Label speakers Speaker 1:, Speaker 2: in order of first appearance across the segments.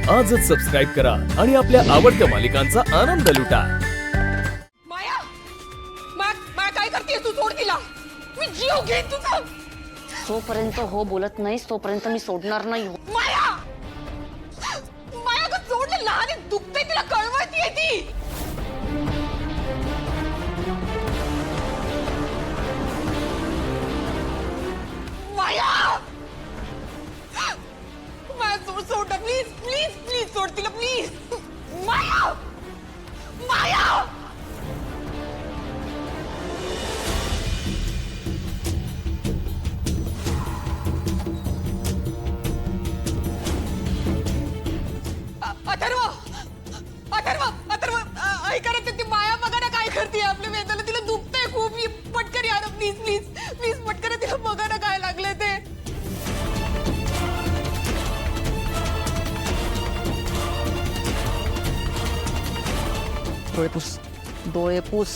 Speaker 1: आजच सबस्क्राईब करा आणि आपल्या आवडत्या मालिकांचा आनंद लुटा।
Speaker 2: माया, माया काय करतेय तू? सोड तिला, मी जीव घेईन तुझा।
Speaker 3: जोपर्यंत हो बोलत नाहीस तोपर्यंत मी सोडणार नाही हो।
Speaker 2: माया, माया का सोडलं? लहान दुखते, तिला कळवळतीये ती। माया, माया सोड, सोड ना प्लीज, प्लीज, प्लीज सोड तिला प्लीज। माया, माया। अथर्व, अथर्व, अथर्व, ऐका ना, ती माया बघा ना काय करते आपल्या वेदाला। तिला दुखतंय खूप। पटकन या ना प्लीज, प्लीज, प्लीज पटकन तिला बघा ना काय लागले ते।
Speaker 3: डोळे पुस, डोळे पुस।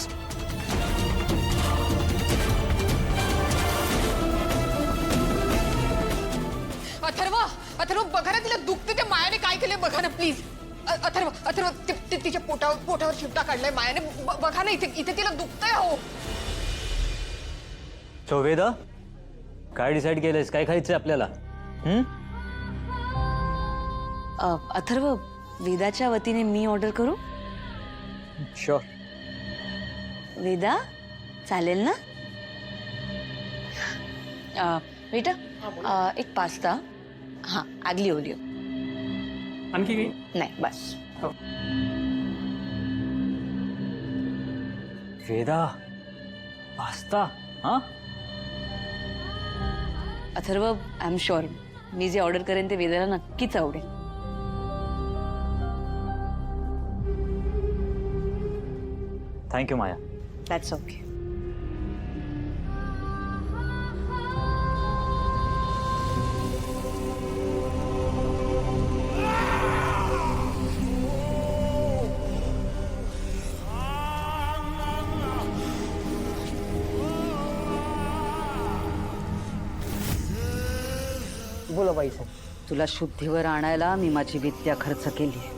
Speaker 2: अथर्व, अथर्व बघा ना, तिला दुखते। त्या मायाने काय केलंय बघा ना प्लीज। अथर्व, अथर्व, तिच्या पोटावर शिपटा काढलाय मायाने। बघा ना, इथे तिला दुखतंय हो।
Speaker 4: सो वेदा, काय डिसाइड केलंयस? काय खायचंय आपल्याला?
Speaker 3: अथर्व, वेदाच्या वतीने मी ऑर्डर करू?
Speaker 4: शुअर।
Speaker 3: वेदा, चालेल ना? बेटा, एक पास्ता, हाँ आगली ओलिओ।
Speaker 5: आणखी काही?
Speaker 3: नाही बस।
Speaker 4: वेदा, पास्ता? हाँ?
Speaker 3: अथर्व, आय एम शुअर मी जे ऑर्डर करेन ते वेदाला नक्कीच आवडेल।
Speaker 4: Thank you Maya.
Speaker 3: That's okay.
Speaker 5: बोला बाई साहेब।
Speaker 3: तुला शुद्धीवर आणायला मी माझी विद्या खर्च केली।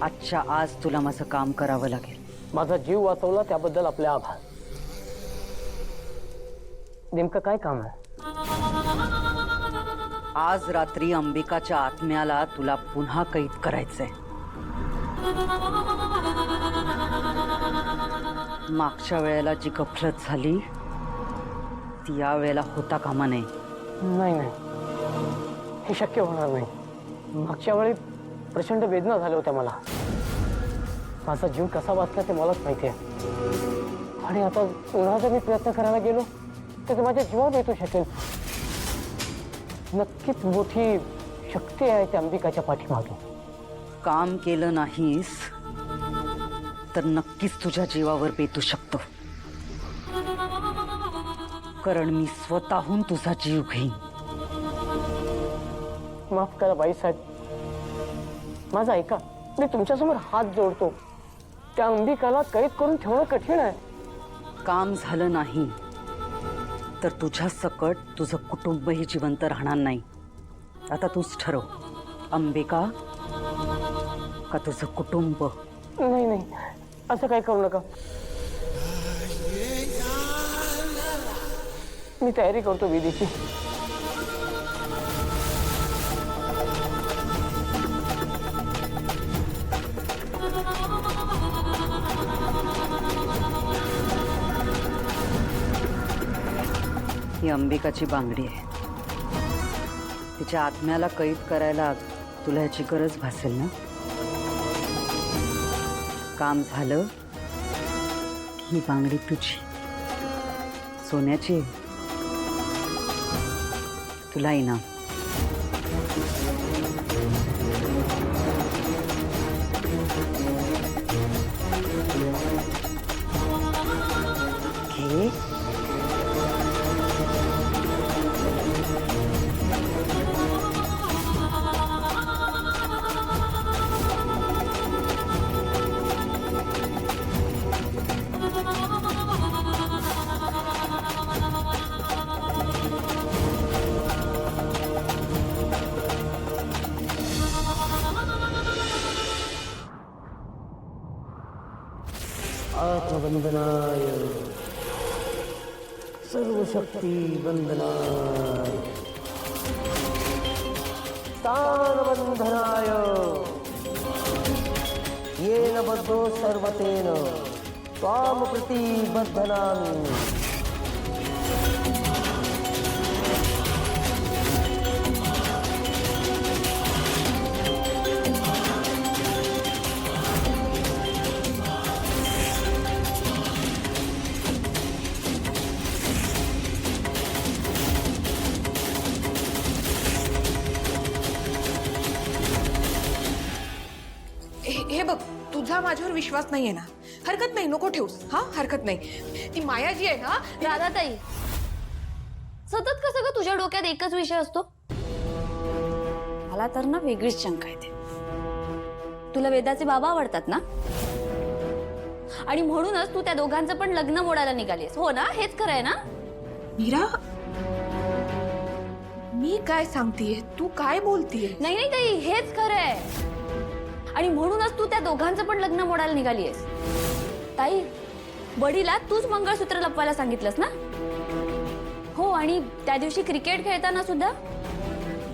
Speaker 3: आजच्या आज तुला माझं काम करावं लागेल।
Speaker 5: माझा जीव वाचवला त्याबद्दल आपले आभार। नेमकं काय काम आहे?
Speaker 3: आज रात्री अंबिकाच्या आत्म्याला तुला पुन्हा कैद करायचंय। मागच्या वेळेला जी गफलत झाली ती या वेळेला होता कामा नये।
Speaker 5: नाही नाही, हे शक्य होणार नाही। मागच्या वेळी प्रचंड वेदना झाल्या होत्या मला। माझा जीव कसा वाचला ते मलाच माहिती आहे। आणि आता पुन्हा जर मी प्रयत्न करायला गेलो तर ते माझ्या जीवावर येऊ शकेल। नक्कीच मोठी शक्ती आहे त्या अंबिकाच्या पाठीमागे।
Speaker 3: काम केलं नाहीस तर नक्कीच तुझ्या जीवावर बेतू शकतो, कारण मी स्वतःहून तुझा जीव घेईन।
Speaker 5: माफ करा बाईसाहेब, माझा ऐका, मी तुमच्यासमोर हात जोडतो। त्या अंबिकाला कैद करून ठेवणं कठीण आहे।
Speaker 3: काम झालं नाही तर तुझ्या सकट तुझं कुटुंबही जिवंत राहणार नाही। आता तूच ठरव, अंबिका का तुझं कुटुंब?
Speaker 5: नाही नाही, असं काही करू नका। मी तयारी करतो विधीची।
Speaker 3: ही अंबिकाची बांगडी आहे। तिच्या आत्म्याला कैद करायला तुला याची गरज भासेल ना? काम झालं ही बांगडी तुझी, सोन्याची, तुला इनाम। घे।
Speaker 5: आत्मबंधनाय सर्वशक्ती बंधनाय स्थानबंधनाय येन बद्धो सर्वतेन त्वां प्रतिबद्धनामि.
Speaker 2: हे बघ, तुझा माझ्यावर विश्वास नाहीये ना. हरकत नाही, नको ठेवूस. हा, हरकत नाही. ती माया जी आहे ना,
Speaker 6: राधाताई, सतत कसं ग तुझ्या डोक्यात एकच विषय असतो? मला तर ना वेगळीच शंका येते. तुला वेदाचे बाबा आवडतात ना, आणि म्हणूनच तू त्या दोघांचं पण लग्न मोडायला निघालीस, हो ना? हेच खरं आहे ना?
Speaker 2: मीरा, मी काय सांगतेय, तू काय बोलतीये?
Speaker 6: नाही नाही ताई, हेच खरं आहे. आणि म्हणूनच तू त्या दोघांचं पण लग्न मोडायला निघालीयस. ताई, वडीला तूच मंगळसूत्र लपवायला सांगितलंस ना? हो, आणि त्या दिवशी क्रिकेट खेळताना सुद्धा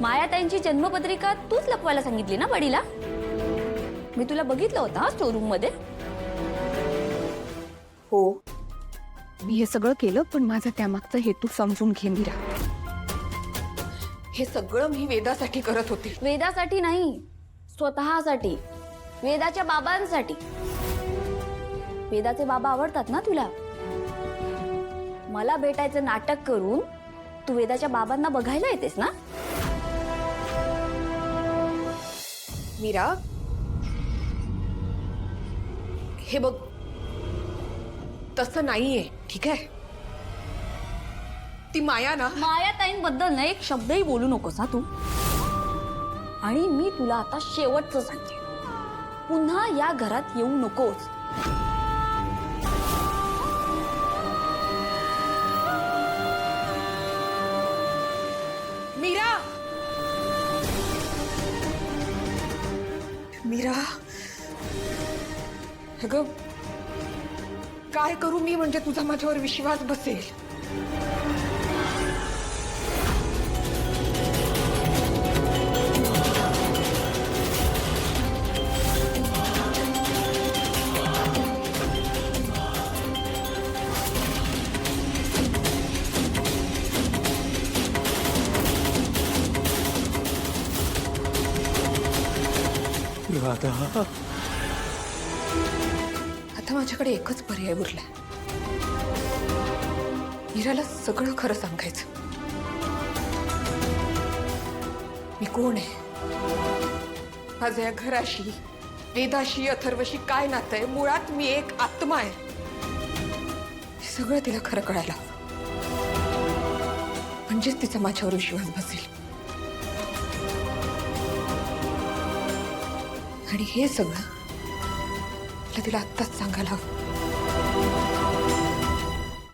Speaker 6: मायाताईंची जन्मपत्रिका तूच लपवायला सांगितली ना वडीला? मी तुला बघितलं होतं हा स्टोरूम मध्ये.
Speaker 2: हो, मी हे सगळं केलं, पण माझा त्यामागचा हेतू समजून घे मीरा. हे सगळं मी वेदासाठी करत होते.
Speaker 6: वेदासाठी नाही, स्वतःसाठी, वेदाच्या बाबांसाठी. वेदाचे बाबा आवडतात ना तुला? मला भेटायचं नाटक करून तू वेदाच्या बाबांना बघायला येतेस ना?
Speaker 2: मीरा, हे बघ, तसं नाहीये, ठीक आहे? ती माया ना,
Speaker 6: मायाताईंबद्दल ना एक शब्दही बोलू नकोस हा तू. आणि मी तुला आता शेवटचं सांगते, पुन्हा या घरात येऊ नकोस.
Speaker 2: मीरा, मीरा, अगं काय करू मी म्हणजे तुझा माझ्यावर विश्वास बसेल?
Speaker 1: राधा,
Speaker 2: आता माझ्याकडे एकच पर्याय उरलाय. मीराला सगळं खरं सांगायचं. मी कोण आहे, माझं या घराशी, वेदाशी, अथर्वशी काय नातं आहे, मुळात मी एक आत्मा आहे. हे सगळं तिला खरं कळायला हवं, म्हणजेच तिचा माझ्यावर विश्वास बसेल. आणि हे सगळं तिला आत्ताच सांगायला हवं.